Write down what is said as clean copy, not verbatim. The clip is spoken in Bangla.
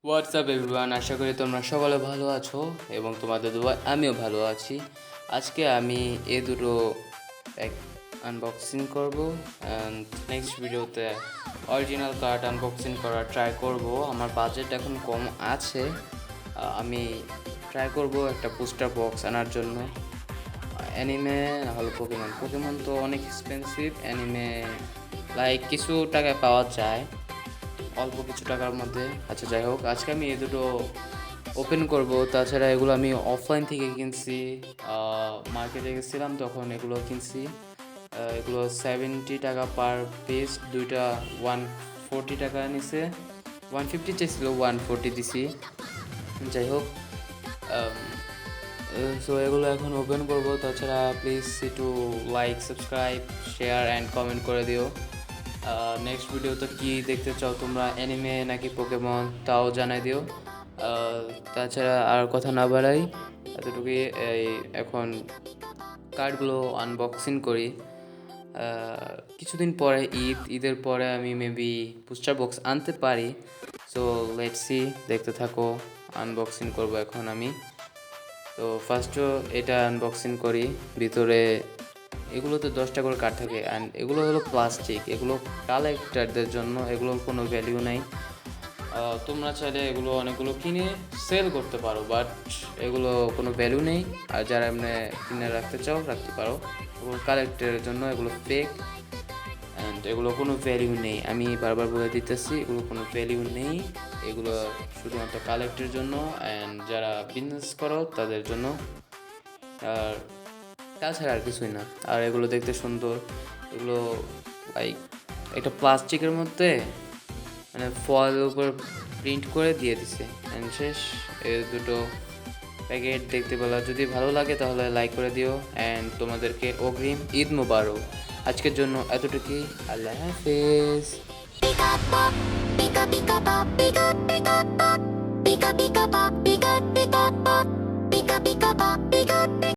হোয়াটসঅ্যাপ এভরিওয়ান, আশা করি তোমরা সকলে ভালো আছো এবং তোমাদের দোয়ায় আমিও ভালো আছি। আজকে আমি এই দুটো প্যাক আনবক্সিং করব অ্যান্ড নেক্সট ভিডিওতে অরিজিনাল কার্ড আনবক্সিং করার ট্রাই করব। আমার বাজেট এখন কম আছে, আমি ট্রাই করব একটা বুস্টার বক্স আনার জন্য। অ্যানিমে না হলে পোকেমন, পোকেমন তো অনেক এক্সপেন্সিভ, অ্যানিমে লাইক কিছু টাকায় পাওয়া যায়, অল্প কিছু টাকার মধ্যে। আচ্ছা যাই হোক, আজকে আমি এই দুটো ওপেন করব। তাছাড়া এগুলো আমি অফলাইন থেকে কিনছি, মার্কেটে গেছিলাম তখন এগুলো কিনছি। এগুলো 70 টাকা পার পিস, দুইটা 140 টাকা নিছে। 150 চাইছিল, 140 দিছি। যাই হোক, সো এগুলো এখন ওপেন করব। তাছাড়া প্লিজ একটু like, subscribe, share and comment করে দিও। নেক্সট ভিডিওতে কি দেখতে চাও তোমরা, অ্যানিমে নাকি পোকেমন, তাও জানাই দিও। তাছাড়া আর কথা না বাড়াই, এতটুকুই। এই এখন কার্ডগুলো আনবক্সিং করি। কিছুদিন পরে ঈদের পরে আমি মেবি বুস্টার বক্স আনতে পারি। সো লেটস সি, দেখতে থাকো। আনবক্সিং করব এখন আমি। তো ফার্স্টও এটা আনবক্সিং করি। ভিতরে এগুলোতে 10টা করে কার্ড থাকে অ্যান্ড এগুলো হলো প্লাস্টিক, এগুলো কালেক্টারদের জন্য, এগুলোর কোনো ভ্যালিউ নাই। তোমরা চাইলে এগুলো অনেকগুলো কিনে সেল করতে পারো, বাট এগুলো কোনো ভ্যালু নেই। আর যারা এমনি কিনে রাখতে চাও রাখতে পারো, এগুলো কালেক্টারের জন্য, এগুলো ফেক অ্যান্ড এগুলো কোনো ভ্যালিউ নেই। আমি বারবার বলে দিতেছি, এগুলো কোনো ভ্যালিউ নেই। এগুলো শুধুমাত্র কালেক্টের জন্য অ্যান্ড যারা বিজনেস করো তাদের জন্য, আর তাছাড়া আর কিছুই না। আর এগুলো দেখতে সুন্দর, এগুলো লাইক একটা প্লাস্টিকের মধ্যে মানে ফয়েলের উপর প্রিন্ট করে দিয়ে দিছে অ্যান্ড শেষ। এই দুটো প্যাকেট দেখতে পেলা, যদি ভালো লাগে তাহলে লাইক করে দিও অ্যান্ড তোমাদেরকে অগ্রিম ঈদ মোবারক। আজকের জন্য এতটুকুই, আল্লাহ হাফেজ। Pika pop, pika pika pop, pika pika pop, pika pika pop, pika pika pop, pika pika pop.